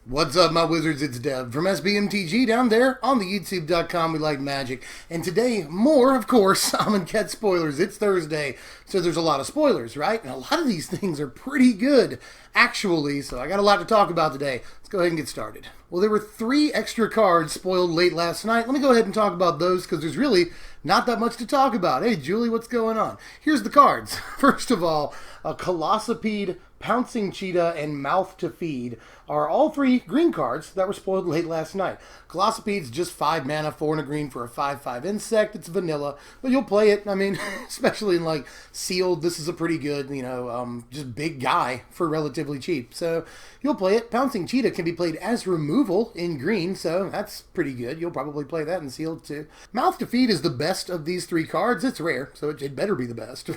What's up, my wizards? It's Dev from Mtg down there on the YouTube.com. We like magic. And today, more, of course, Amonkhet spoilers. It's Thursday, so there's a lot of spoilers, right? And a lot of these things are pretty good, actually, so I got a lot to talk about today. Let's go ahead and get started. Well, there were 3 extra cards spoiled late last night. Let me go ahead and talk about those, because there's really not that much to talk about. Hey, Julie, what's going on? Here's the cards. First of all, a Colossopede, Pouncing Cheetah, and Mouth to Feed are all 3 green cards that were spoiled late last night. Colossopede's just 5 mana, 4 and a green for a 5/5 insect. It's vanilla, but you'll play it. I mean, especially in like sealed, this is a pretty good, just big guy for relatively cheap. So you'll play it. Pouncing Cheetah can be played as removal in green, so that's pretty good. You'll probably play that in sealed too. Mouth to Feed is the best of these 3 cards. It's rare, so it better be the best.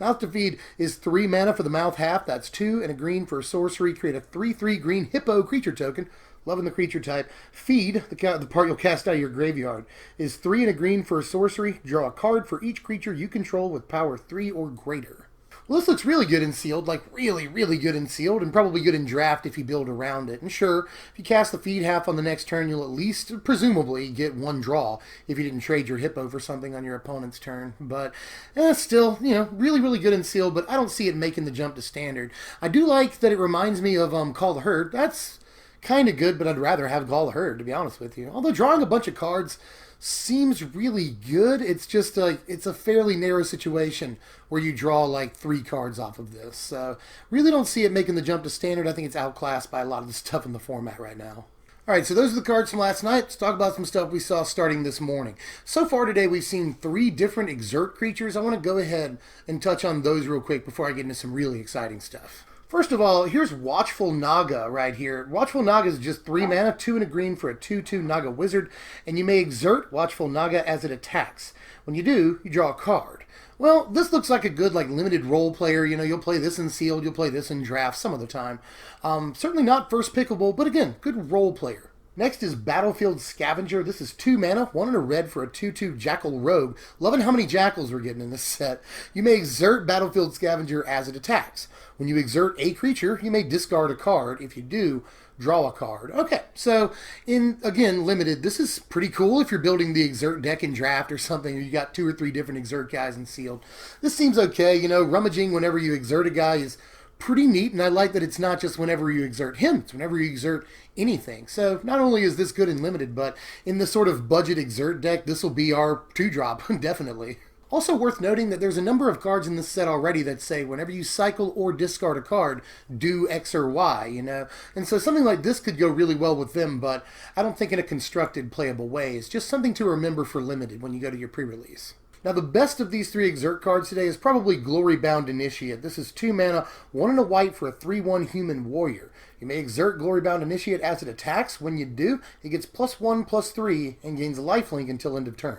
Mouth to Feed is 3 mana for the mouth half. That's 2 and a green for a sorcery. Create a 3/3 green hippo creature token. Loving the creature type. Feed, the part you'll cast out of your graveyard, is 3 and a green for a sorcery. Draw a card for each creature you control with power 3 or greater. Well, this looks really good in sealed, like really, really good in sealed, and probably good in draft if you build around it. And sure, if you cast the feed half on the next turn, you'll at least, presumably, get 1 draw if you didn't trade your hippo for something on your opponent's turn. But still, really, really good in sealed, but I don't see it making the jump to standard. I do like that it reminds me of Call the Herd. That's kind of good, but I'd rather have Call the Herd, to be honest with you. Although drawing a bunch of cards seems really good. It's just it's a fairly narrow situation where you draw like 3 cards off of this. So really don't see it making the jump to standard. I think it's outclassed by a lot of the stuff in the format right now. Alright, so those are the cards from last night. Let's talk about some stuff we saw starting this morning. So far today, we've seen 3 different Exert creatures. I want to go ahead and touch on those real quick before I get into some really exciting stuff. First of all, here's Watchful Naga right here. Watchful Naga is just 3 mana, 2 and a green for a 2/2 Naga wizard, and you may exert Watchful Naga as it attacks. When you do, you draw a card. Well, this looks like a good limited role player. You'll play this in sealed, you'll play this in draft some of the time. Certainly not first pickable, but again, good role player. Next is Battlefield Scavenger. This is 2 mana, 1 and a red for a 2/2 Jackal Rogue. Loving how many Jackals we're getting in this set. You may exert Battlefield Scavenger as it attacks. When you exert a creature, you may discard a card. If you do, draw a card. Okay, so again, limited, this is pretty cool if you're building the Exert deck in draft or something, or you got 2 or 3 different Exert guys in sealed. This seems okay. Rummaging whenever you exert a guy is pretty neat, and I like that it's not just whenever you exert him, it's whenever you exert anything. So not only is this good and limited, but in the sort of budget Exert deck, this will be our 2-drop, definitely. Also worth noting that there's a number of cards in this set already that say whenever you cycle or discard a card, do X or Y, And so something like this could go really well with them, but I don't think in a constructed, playable way. It's just something to remember for limited when you go to your pre-release. Now, the best of these 3 Exert cards today is probably Glorybound Initiate. This is 2 mana, 1 and a white for a 3/1 Human Warrior. You may exert Glorybound Initiate as it attacks. When you do, it gets +1/+3 and gains a lifelink until end of turn.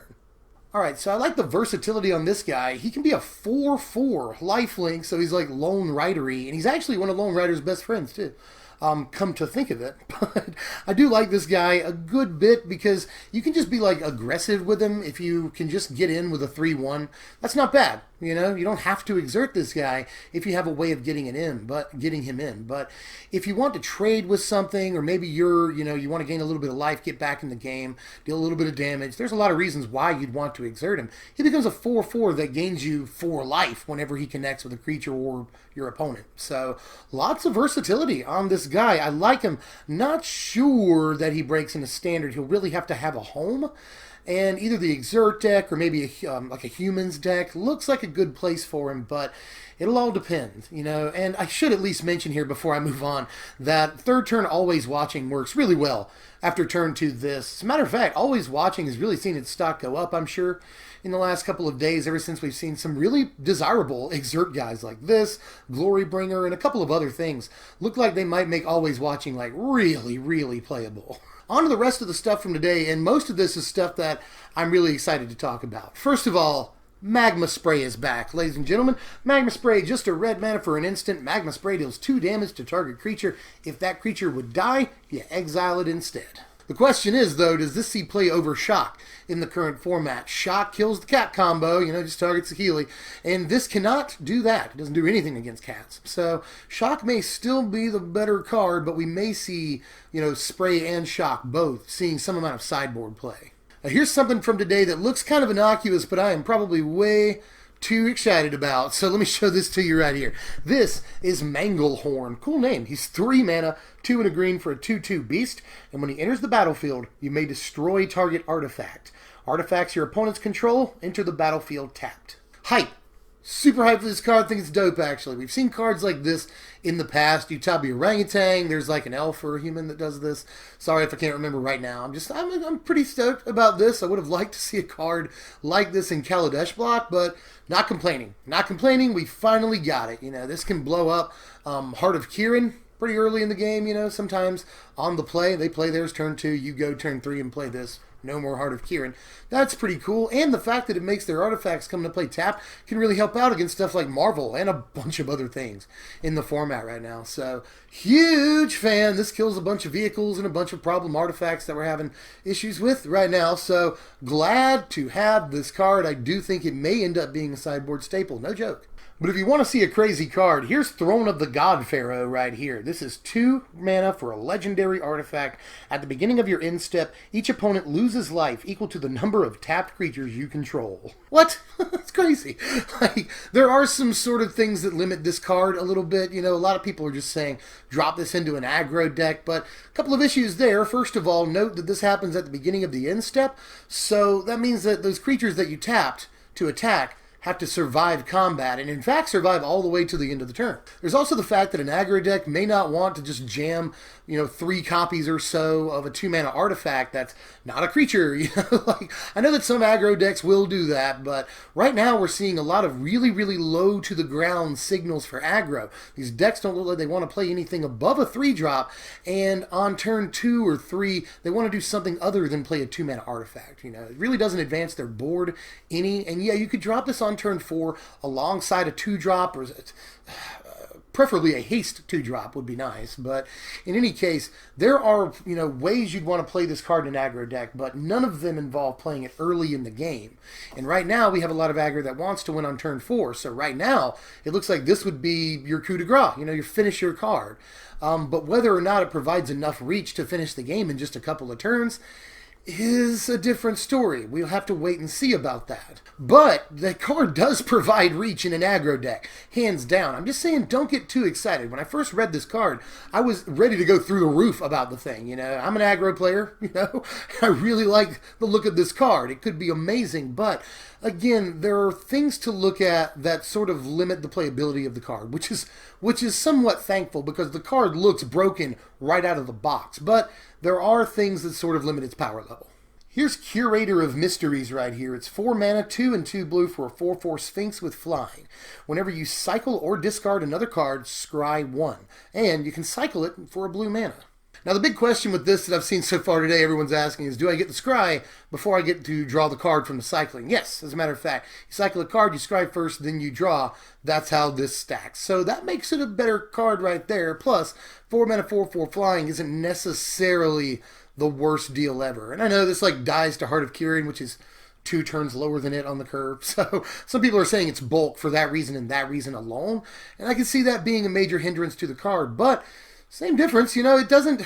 Alright, so I like the versatility on this guy. He can be a 4/4 lifelink, so he's like Lone Rider-y, and he's actually one of Lone Rider's best friends, too. Come to think of it. But I do like this guy a good bit because you can just be aggressive with him if you can just get in with a 3/1. That's not bad. You don't have to exert this guy if you have a way of getting him in. But if you want to trade with something, or maybe you want to gain a little bit of life, get back in the game, deal a little bit of damage, there's a lot of reasons why you'd want to exert him. He becomes a 4/4 that gains you 4 life whenever he connects with a creature or your opponent. So lots of versatility on this guy. I like him. Not sure that he breaks into standard. He'll really have to have a home. And either the Exert deck or maybe like a Humans deck looks like a good place for him, but it'll all depend, And I should at least mention here before I move on that 3rd turn Always Watching works really well after turn 2 this. As a matter of fact, Always Watching has really seen its stock go up, I'm sure, in the last couple of days, ever since we've seen some really desirable Exert guys like this, Glorybringer, and a couple of other things look like they might make Always Watching really, really playable. On to the rest of the stuff from today, and most of this is stuff that I'm really excited to talk about. First of all, Magma Spray is back, ladies and gentlemen. Magma Spray, just a red mana for an instant. Magma Spray deals 2 damage to target creature. If that creature would die, you exile it instead. The question is, though, does this see play over Shock in the current format? Shock kills the cat combo, just targets the Healy, and this cannot do that. It doesn't do anything against cats. So Shock may still be the better card, but we may see, Spray and Shock both seeing some amount of sideboard play. Now, here's something from today that looks kind of innocuous, but I am probably way too excited about. So let me show this to you right here. This is Manglehorn. Cool name. He's 3 mana, 2 and a green for a 2/2 beast, and when he enters the battlefield, you may destroy target artifact. Artifacts your opponents control enter the battlefield tapped. Hype. Super hyped for this card. I think it's dope, actually. We've seen cards like this in the past. You top your orangutan. There's like an elf or a human that does this. Sorry if I can't remember right now. I'm pretty stoked about this. I would have liked to see a card like this in Kaladesh block, but not complaining. Not complaining. We finally got it. This can blow up Heart of Kirin pretty early in the game. Sometimes on the play, they play theirs turn 2. You go turn 3 and play this. No more Heart of Kirin. That's pretty cool. And the fact that it makes their artifacts come to play tap can really help out against stuff like Marvel and a bunch of other things in the format right now. So, huge fan. This kills a bunch of vehicles and a bunch of problem artifacts that we're having issues with right now. So, glad to have this card. I do think it may end up being a sideboard staple. No joke. But if you want to see a crazy card, here's Throne of the God Pharaoh right here. This is 2 mana for a legendary artifact. At the beginning of your end step, each opponent loses life equal to the number of tapped creatures you control. What? That's crazy. There are some sort of things that limit this card a little bit. A lot of people are just saying, drop this into an aggro deck, but a couple of issues there. First of all, note that this happens at the beginning of the end step, so that means that those creatures that you tapped to attack have to survive combat, and in fact survive all the way to the end of the turn. There's also the fact that an aggro deck may not want to just jam, 3 copies or so of a 2-mana artifact that's not a creature. I know that some aggro decks will do that, but right now we're seeing a lot of really, really low to the ground signals for aggro. These decks don't look like they want to play anything above a 3-drop, and on turn 2 or 3, they want to do something other than play a 2-mana artifact. It really doesn't advance their board any, and yeah, you could drop this on turn 4 alongside a 2-drop, or preferably a haste 2-drop would be nice. But in any case, there are ways you'd want to play this card in an aggro deck, but none of them involve playing it early in the game. And right now we have a lot of aggro that wants to win on turn 4. So right now it looks like this would be your coup de grace. You finish your card. But whether or not it provides enough reach to finish the game in just a couple of turns is a different story. We'll have to wait and see about that. But the card does provide reach in an aggro deck, hands down. I'm just saying, don't get too excited. When I first read this card, I was ready to go through the roof about the thing. I'm an aggro player, I really like the look of this card. It could be amazing, but again, there are things to look at that sort of limit the playability of the card, which is somewhat thankful because the card looks broken right out of the box. But there are things that sort of limit its power level. Here's Curator of Mysteries right here. It's 4 mana, 2 and 2 blue for a 4/4 Sphinx with flying. Whenever you cycle or discard another card, scry 1. And you can cycle it for a blue mana. Now the big question with this that I've seen so far today, everyone's asking is, do I get the scry before I get to draw the card from the cycling? Yes, as a matter of fact. You cycle a card, you scry first, then you draw. That's how this stacks. So that makes it a better card right there. Plus, 4 mana, 4/4 flying isn't necessarily the worst deal ever. And I know this dies to Heart of Kirin, which is 2 turns lower than it on the curve. So some people are saying it's bulk for that reason and that reason alone. And I can see that being a major hindrance to the card. But same difference, it doesn't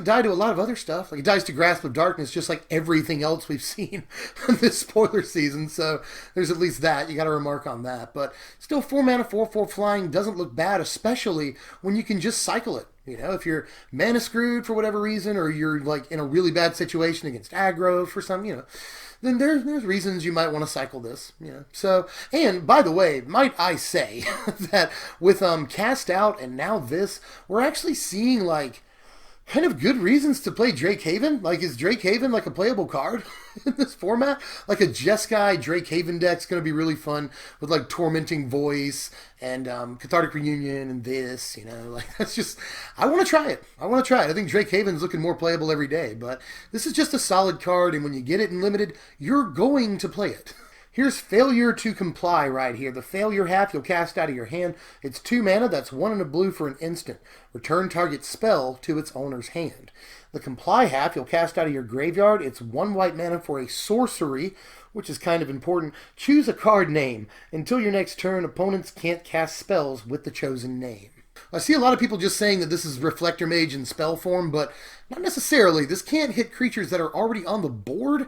die to a lot of other stuff. It dies to Grasp of Darkness, just like everything else we've seen this spoiler season. So there's at least that. You got to remark on that. But still, 4 mana, 4/4 flying doesn't look bad, especially when you can just cycle it. If you're mana screwed for whatever reason, or you're in a really bad situation against aggro for some, then there's reasons you might want to cycle this. So, and by the way, might I say that with Cast Out and now this, we're actually seeing kind of good reasons to play Drake Haven. Is Drake Haven a playable card in this format? A Jeskai Drake Haven deck's going to be really fun with Tormenting Voice and Cathartic Reunion and this, that's just, I want to try it. I think Drake Haven's looking more playable every day, but this is just a solid card, and when you get it in limited, you're going to play it. Here's Failure to Comply right here. The failure half you'll cast out of your hand. It's 2 mana, that's 1 and a blue for an instant. Return target spell to its owner's hand. The Comply half you'll cast out of your graveyard. It's 1 white mana for a sorcery, which is kind of important. Choose a card name. Until your next turn, opponents can't cast spells with the chosen name. I see a lot of people just saying that this is Reflector Mage in spell form, but not necessarily. This can't hit creatures that are already on the board,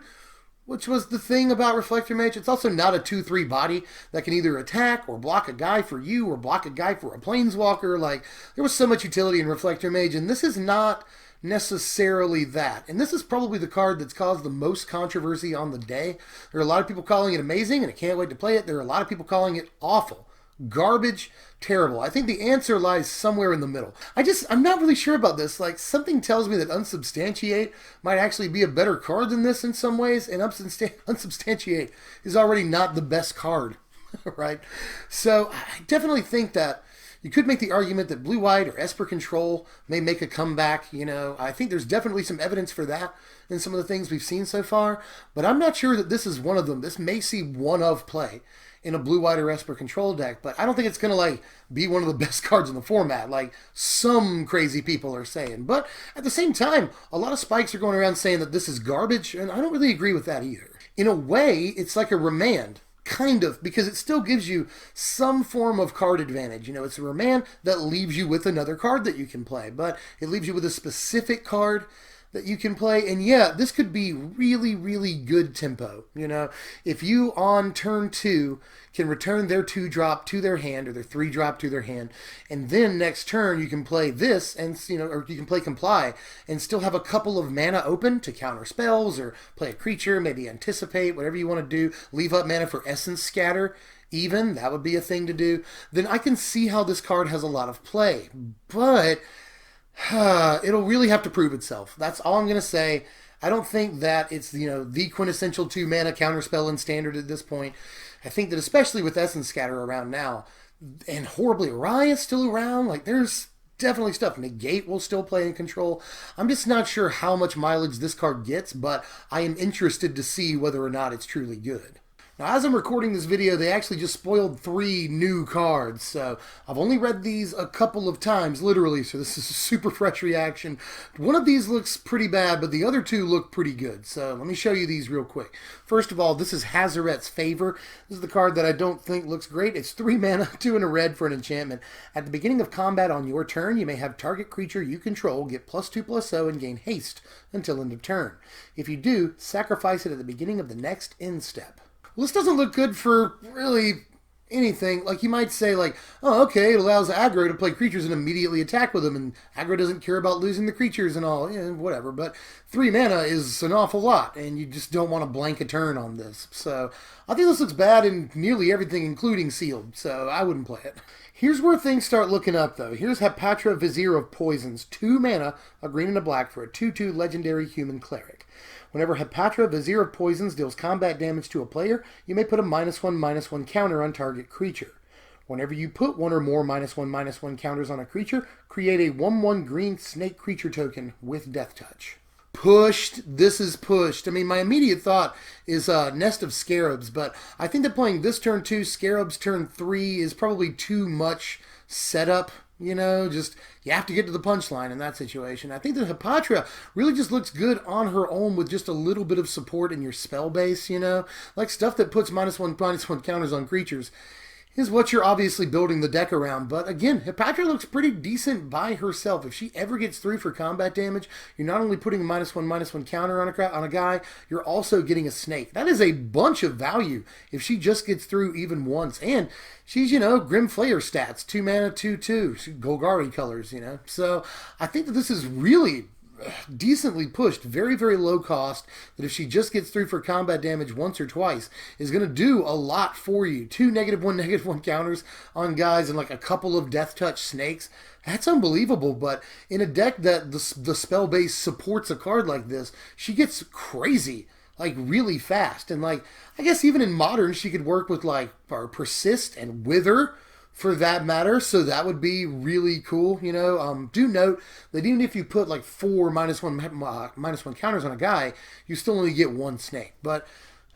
which was the thing about Reflector Mage. It's also not a 2/3 body that can either attack or block a guy for you or block a guy for a Planeswalker. Like, there was so much utility in Reflector Mage, and this is not necessarily that. And this is probably the card that's caused the most controversy on the day. There are a lot of people calling it amazing, and I can't wait to play it. There are a lot of people calling it awful. Garbage, terrible. I think the answer lies somewhere in the middle. I'm not really sure about this. Like, something tells me that Unsubstantiate might actually be a better card than this in some ways, and Unsubstantiate is already not the best card, right? So I definitely think that you could make the argument that Blue-White or Esper Control may make a comeback. You know, I think there's definitely some evidence for that in some of the things we've seen so far, but I'm not sure that this is one of them. This may see one of play in a Blue-White or Esper Control deck, but I don't think it's going to, like, be one of the best cards in the format, like some crazy people are saying. But at the same time, a lot of spikes are going around saying that this is garbage, and I don't really agree with that either. In a way, it's like a remand, kind of, because it still gives you some form of card advantage. You know, it's a remand that leaves you with another card that you can play, but it leaves you with a specific card that you can play. And yeah, this could be really, really good tempo. You know, if you on turn 2 can return their 2-drop to their hand or their 3-drop to their hand, and then next turn you can play this, and you know, or you can play Comply and still have a couple of mana open to counter spells or play a creature, maybe anticipate, whatever you want to do, leave up mana for Essence Scatter. Even that would be a thing to do. Then I can see how this card has a lot of play, but it'll really have to prove itself. That's all I'm going to say. I don't think that it's, you know, the quintessential 2-mana counterspell in Standard at this point. I think that especially with Essence Scatter around now, and Horribly Awry is still around, like, there's definitely stuff. Negate will still play in Control. I'm just not sure how much mileage this card gets, but I am interested to see whether or not it's truly good. Now, as I'm recording this video, they actually just spoiled 3 new cards, so I've only read these a couple of times, literally, so this is a super fresh reaction. One of these looks pretty bad, but the other 2 look pretty good, so let me show you these real quick. First of all, this is Hazoret's Favor. This is the card that I don't think looks great. It's 3 mana, 2 and a red for an enchantment. At the beginning of combat on your turn, you may have target creature you control get +2/+0 and gain haste until end of turn. If you do, sacrifice it at the beginning of the next end step. Well, this doesn't look good for really anything. Like, you might say, like, oh, okay, it allows aggro to play creatures and immediately attack with them, and aggro doesn't care about losing the creatures and all, yeah, whatever. But 3 mana is an awful lot, and you just don't want to blank a turn on this. So I think this looks bad in nearly everything, including sealed, so I wouldn't play it. Here's where things start looking up, though. Here's Hepatra, Vizier of Poisons. 2 mana, a green and a black for a 2/2 legendary human cleric. Whenever Hepatra, Vizier of Poisons, deals combat damage to a player, you may put a -1/-1 counter on target creature. Whenever you put one or more -1/-1 counters on a creature, create a 1/1 green snake creature token with Death Touch. Pushed. This is pushed. I mean, my immediate thought is Nest of Scarabs, but I think that playing this turn 2, Scarabs turn 3 is probably too much setup. You know, just, you have to get to the punchline in that situation. I think that Hepatra really just looks good on her own with just a little bit of support in your spell base, you know? Like, stuff that puts -1/-1 counters on creatures is what you're obviously building the deck around. But again, Hepatra looks pretty decent by herself. If she ever gets through for combat damage, you're not only putting a -1/-1 counter on a guy, you're also getting a snake. That is a bunch of value if she just gets through even once. And she's, you know, Grim Flayer stats, 2 mana, 2/2, Golgari colors, you know. So I think that this is really decently pushed, very, very low cost, that if she just gets through for combat damage once or twice, is going to do a lot for you. 2 -1/-1 counters on guys and like a couple of Death Touch snakes. That's unbelievable, but in a deck that the spell base supports a card like this, she gets crazy, like really fast. And like, I guess even in Modern, she could work with like Persist and Wither, for that matter, so that would be really cool, you know. Do note that even if you put like 4 -1/-1 counters on a guy, you still only get 1 snake. But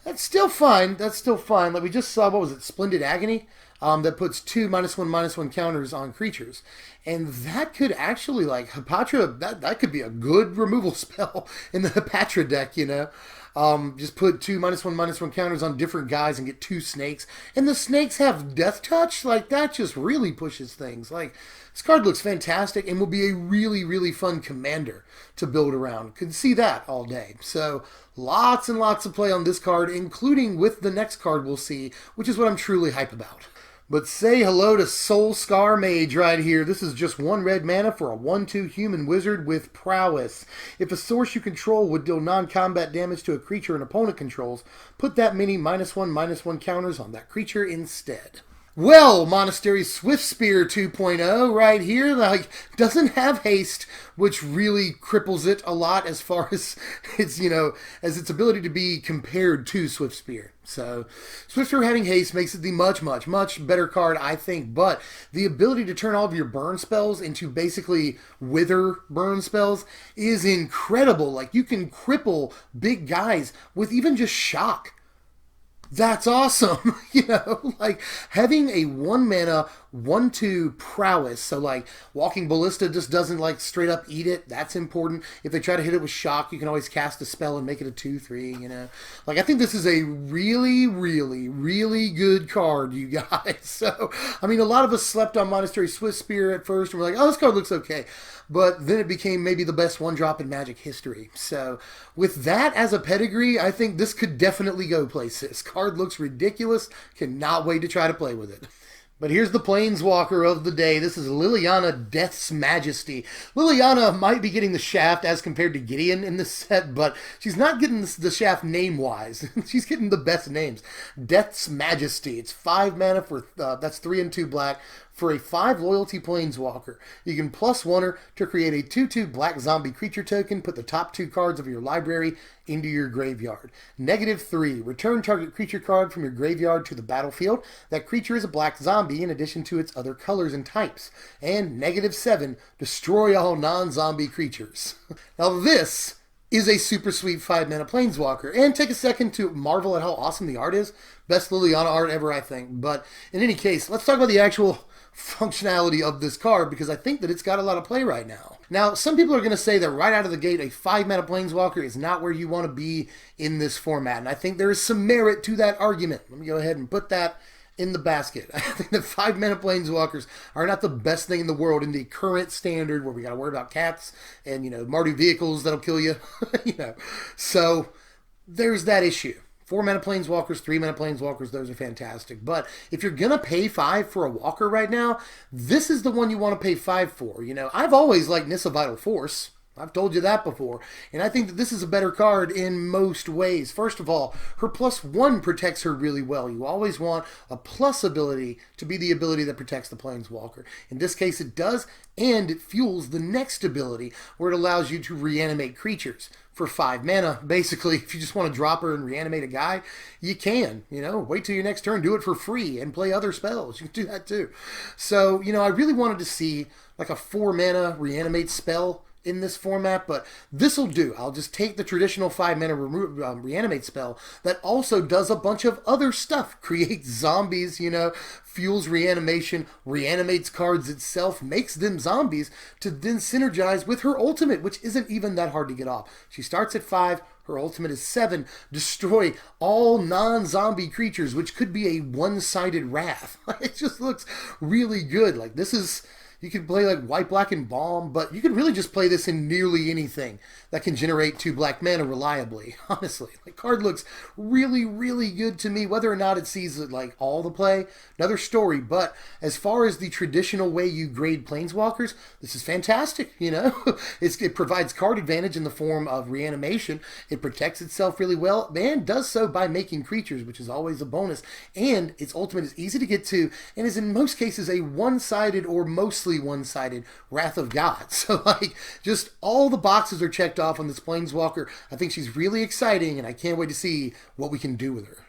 That's still fine. That's still fine. Like we just saw, what was it, Splendid Agony? That puts two -1/-1 counters on creatures. And that could actually, like, Hapatra, that could be a good removal spell in the Hapatra deck, you know? Just put two -1/-1 counters on different guys and get two snakes. And the snakes have Death Touch? Like, that just really pushes things. Like, this card looks fantastic and will be a really, really fun commander to build around. Could see that all day. So, lots and lots of play on this card, including with the next card we'll see, which is what I'm truly hype about. But say hello to Soul Scar Mage right here. This is just 1 red mana for a 1/2 human wizard with prowess. If a source you control would deal non-combat damage to a creature an opponent controls, put that many -1/-1 counters on that creature instead. Well, Monastery Swiftspear 2.0 right here, like, doesn't have haste, which really cripples it a lot as far as its, you know, as its ability to be compared to Swiftspear. So, Swiftspear having haste makes it the much, much, much better card, I think, but the ability to turn all of your burn spells into basically wither burn spells is incredible. Like, you can cripple big guys with even just shock. That's awesome, you know, like having a 1 mana 1/2 prowess, so like Walking Ballista just doesn't like straight up eat it. That's important. If they try to hit it with shock, you can always cast a spell and make it a 2/3, you know. Like, I think this is a really, really, really good card, you guys. So, I mean, a lot of us slept on Monastery Swiftspear at first and we're like, oh, this card looks okay. But then it became maybe the best 1-drop in Magic history. So, with that as a pedigree, I think this could definitely go places. Card looks ridiculous. Cannot wait to try to play with it. But here's the Planeswalker of the day. This is Liliana, Death's Majesty. Liliana might be getting the shaft as compared to Gideon in this set, but she's not getting the shaft name-wise. She's getting the best names. Death's Majesty. It's 5 mana for, that's 3 and 2 black, for a 5 loyalty Planeswalker. You can +1 her to create a 2/2 black zombie creature token. Put the top 2 cards of your library into your graveyard. -3, return target creature card from your graveyard to the battlefield. That creature is a black zombie in addition to its other colors and types. And -7, destroy all non-zombie creatures. Now this is a super sweet 5 mana Planeswalker. And take a second to marvel at how awesome the art is. Best Liliana art ever, I think. But in any case, let's talk about the actual functionality of this card, because I think that it's got a lot of play right now. Now, some people are going to say that right out of the gate, a 5 mana Planeswalker is not where you want to be in this format, and I think there is some merit to that argument. Let me go ahead and put that in the basket. I think that 5 mana Planeswalkers are not the best thing in the world in the current standard where we got to worry about cats and, you know, Mardu vehicles that'll kill you, you know. So there's that issue. 4 mana Planeswalkers, 3 mana Planeswalkers, those are fantastic. But if you're going to pay 5 for a walker right now, this is the one you want to pay 5 for. You know, I've always liked Nissa Vital Force. I've told you that before. And I think that this is a better card in most ways. First of all, her +1 protects her really well. You always want a plus ability to be the ability that protects the Planeswalker. In this case, it does, and it fuels the next ability where it allows you to reanimate creatures for 5 mana. Basically, if you just want to drop her and reanimate a guy, you can. You know, wait till your next turn, do it for free, and play other spells. You can do that too. So, you know, I really wanted to see like a 4 mana reanimate spell in this format, but this will do. I'll just take the traditional 5 mana reanimate spell that also does a bunch of other stuff. Creates zombies, you know, fuels reanimation, reanimates cards itself, makes them zombies to then synergize with her ultimate, which isn't even that hard to get off. She starts at 5, her ultimate is 7, destroy all non-zombie creatures, which could be a one-sided wrath. It just looks really good. Like, this is... You can play like White, Black, and Bomb, but you can really just play this in nearly anything that can generate 2 black mana reliably, honestly. Like, card looks really, really good to me. Whether or not it sees like all the play, another story. But as far as the traditional way you grade Planeswalkers, this is fantastic, you know? It provides card advantage in the form of reanimation. It protects itself really well, and does so by making creatures, which is always a bonus. And its ultimate is easy to get to, and is in most cases a one-sided or mostly one-sided Wrath of God. So, like, just all the boxes are checked off on this Planeswalker. I think she's really exciting, and I can't wait to see what we can do with her.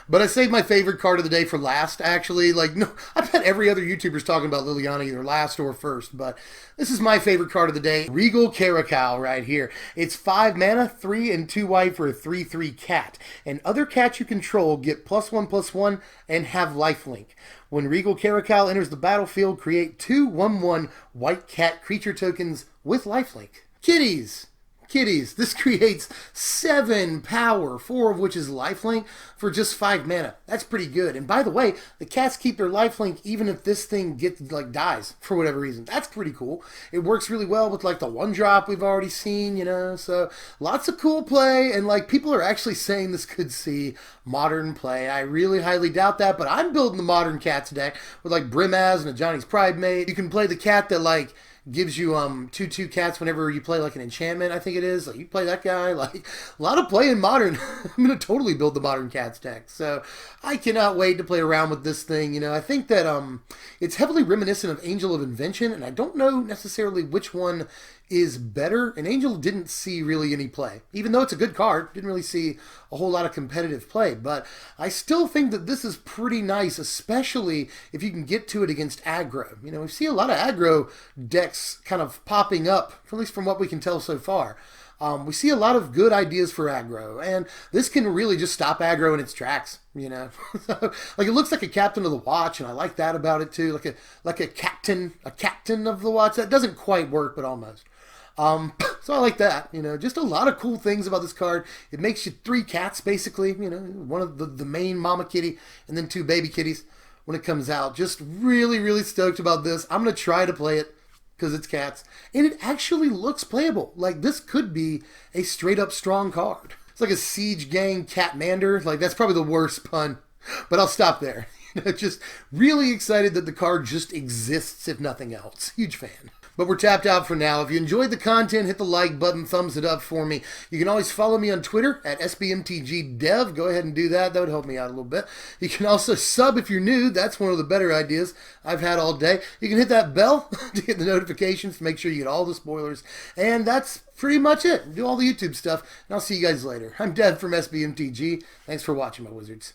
But I saved my favorite card of the day for last, actually. Like, no, I bet every other YouTuber's talking about Liliana either last or first, but this is my favorite card of the day. Regal Caracal right here. It's 5 mana, 3 and 2 white for a 3/3 cat. And other cats you control get +1/+1 and have lifelink. When Regal Caracal enters the battlefield, create 2 1/1 white cat creature tokens with lifelink. Kitties! Kitties. This creates 7 power, 4 of which is lifelink, for just 5 mana. That's pretty good. And by the way, the cats keep their lifelink even if this thing dies for whatever reason. That's pretty cool. It works really well with like the 1-drop we've already seen, you know. So lots of cool play, and like people are actually saying this could see modern play. I really highly doubt that, but I'm building the modern cats deck with like Brimaz and a Johnny's Pride Mate. You can play the cat that like gives you 2/2 cats whenever you play like an enchantment, I think it is. Like you play that guy, like a lot of play in modern. I'm gonna totally build the modern cats deck. So I cannot wait to play around with this thing. You know, I think that it's heavily reminiscent of Angel of Invention, and I don't know necessarily which one is better. And Angel didn't see really any play. Even though it's a good card, didn't really see a whole lot of competitive play. But I still think that this is pretty nice, especially if you can get to it against aggro. You know, we see a lot of aggro decks kind of popping up, at least from what we can tell so far. We see a lot of good ideas for aggro, and this can really just stop aggro in its tracks, you know. Like it looks like a captain of the watch, and I like that about it too. Like a captain of the watch. That doesn't quite work, but almost. So I like that, you know, just a lot of cool things about this card. It makes you 3 cats, basically, you know, one of the main mama kitty and then 2 baby kitties when it comes out. Just really, really stoked about this. I'm going to try to play it because it's cats, and it actually looks playable. Like, this could be a straight-up strong card. It's like a Siege Gang Catmander. Like, that's probably the worst pun, but I'll stop there. You know, just really excited that the card just exists, if nothing else. Huge fan. But we're tapped out for now. If you enjoyed the content, hit the like button, thumbs it up for me. You can always follow me on Twitter at SBMTGDev. Go ahead and do that. That would help me out a little bit. You can also sub if you're new. That's one of the better ideas I've had all day. You can hit that bell to get the notifications to make sure you get all the spoilers. And that's pretty much it. Do all the YouTube stuff, and I'll see you guys later. I'm Dev from SBMTG. Thanks for watching, my wizards.